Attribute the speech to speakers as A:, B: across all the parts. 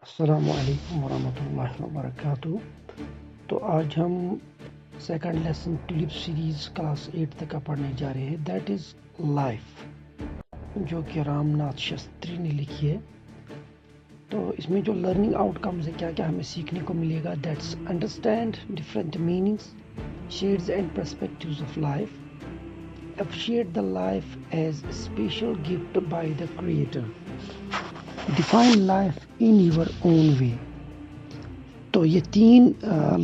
A: अस्सलामु अलैकुम वरहमतुल्लाहि वबरकातुहू। तो आज हम second lesson tulip series class 8 तक का पढ़ने जा रहे हैं। दैट इज लाइफ, जो कि रामनाथ शास्त्री ने लिखी है। तो इसमें जो लर्निंग आउटकम्स है, क्या क्या हमें सीखने को मिलेगा, that's understand different meanings, shades and perspectives of life, appreciate the life as a special gift by the creator, define life in your own way। तो ये तीन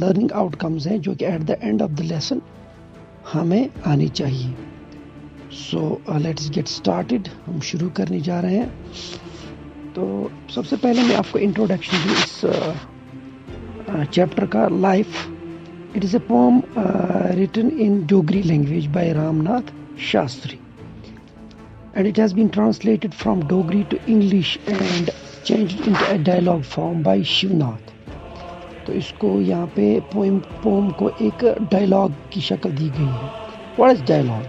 A: लर्निंग आउटकम्स हैं जो कि at the end of the lesson हमें आनी चाहिए। So let's get started. हम शुरू करने जा रहे हैं। तो सबसे पहले मैं आपको इंट्रोडक्शन दूँ इस चैप्टर का। Life, it is a poem written in Dogri language by Ramnath Shastri and it has been translated from Dogri to English and changed into a dialogue form by Shivnath. तो इसको यहाँ पे पोम को एक डायलॉग की शक्ल दी गई है। What is dialogue?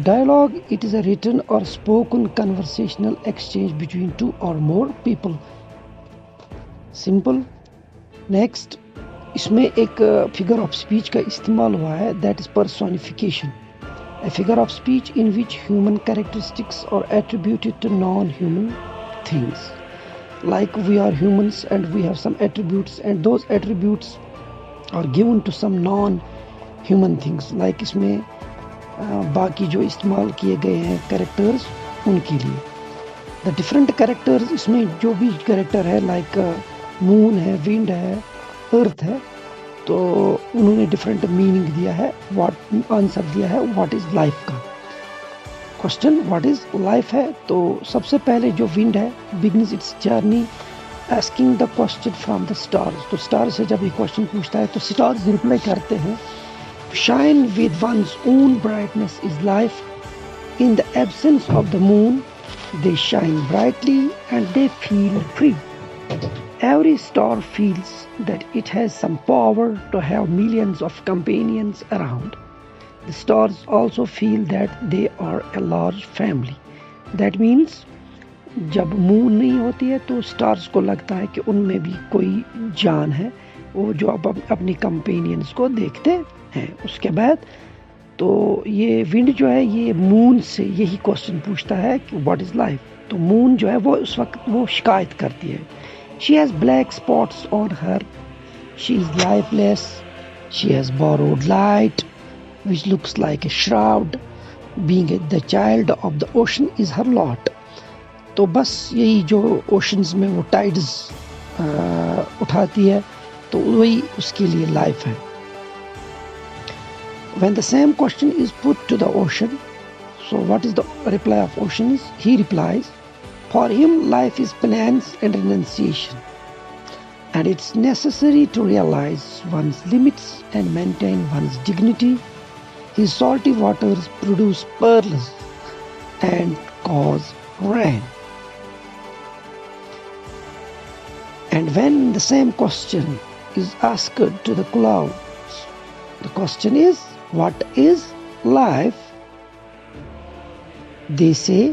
A: Dialogue, it is a written or spoken conversational exchange between two or more people। Simple। Next, इसमें एक फिगर ऑफ स्पीच का इस्तेमाल हुआ है, that is personification, a figure of speech in which human characteristics are attributed to non-human things। Like we are humans and we have some attributes and those attributes are given to some non-human things। Like इसमें बाकी जो इस्तेमाल किए गए हैं characters उनके लिए। The different characters, इसमें जो भी कैरेक्टर है, लाइक मून है, विंड है, अर्थ है, तो उन्होंने डिफरेंट मीनिंग दिया है। व्हाट आंसर दिया है व्हाट इज लाइफ का। क्वेश्चन व्हाट इज लाइफ है। तो सबसे पहले जो विंड है, begins it's journey asking the question from the stars. तो स्टार से जब ये क्वेश्चन पूछता है तो स्टार्स रिप्लाई करते हैं, shine with one's own brightness is life. In the absence of the moon they shine brightly and they feel free. Every star feels that it has some power to have millions of companions around. The stars also feel that they are a large family. That means जब moon नहीं होती है तो stars को लगता है कि उनमें भी कोई जान है, वो जो अब अपनी कंपेनियंस को देखते हैं। उसके बाद तो ये विंड जो है ये मून से यही क्वेश्चन पूछता है कि व्हाट इज लाइफ। तो मून जो है वो उस वक्त वो शिकायत करती है, she has black spots on her, she is lifeless, she has borrowed light which looks like a shroud, being the child of the ocean is her lot। तो बस यही जो ओशंस में वो टाइड्स उठाती है, तो वही उसके लिए लाइफ है। When the same question is put to the ocean, so what is the reply of ocean is? He replies, for him life is penance and renunciation, and it's necessary to realize one's limits and maintain one's dignity. His salty waters produce pearls and cause rain. And when the same question is asked to the clouds, the question is, what is life? They say,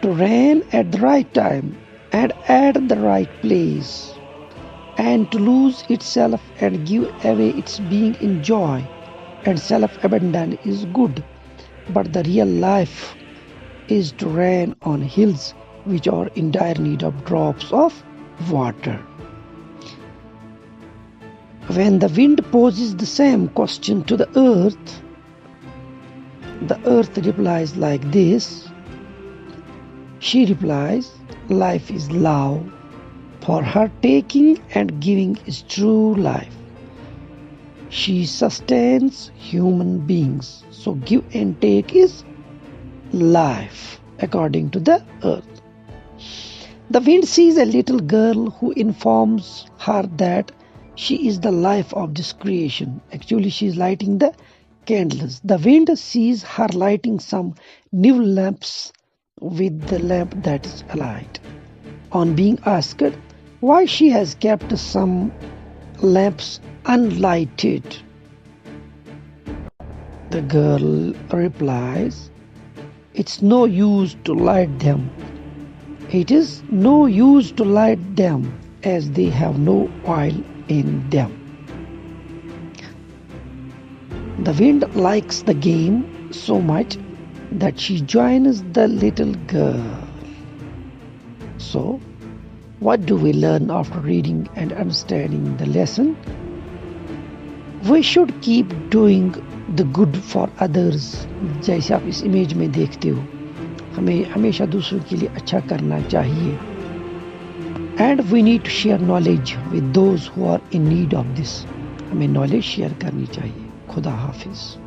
A: to rain at the right time and at the right place, and to lose itself and give away its being in joy and self-abandon is good, but the real life is to rain on hills which are in dire need of drops of water। When the wind poses the same question to the earth replies like this। She replies, life is love, for her taking and giving is true life। She sustains human beings, so give and take is life, according to the earth। The wind sees a little girl who informs her that she is the life of this creation। Actually, she is lighting the candles. The wind sees her lighting some new lamps with the lamp that is alight. On being asked why she has kept some lamps unlighted, the girl replies, it's no use to light them. It is no use to light them as they have no oil in them. The wind likes the game so much that she joins the little girl. So, what do we learn after reading and understanding the lesson? We should keep doing the good for others. जैसे आप इस image में देखते हो, हमें हमेशा दूसरों के लिए अच्छा करना चाहिए. And we need to share knowledge with those who are in need of this. हमें knowledge share करनी चाहिए. खुदा हाफिज.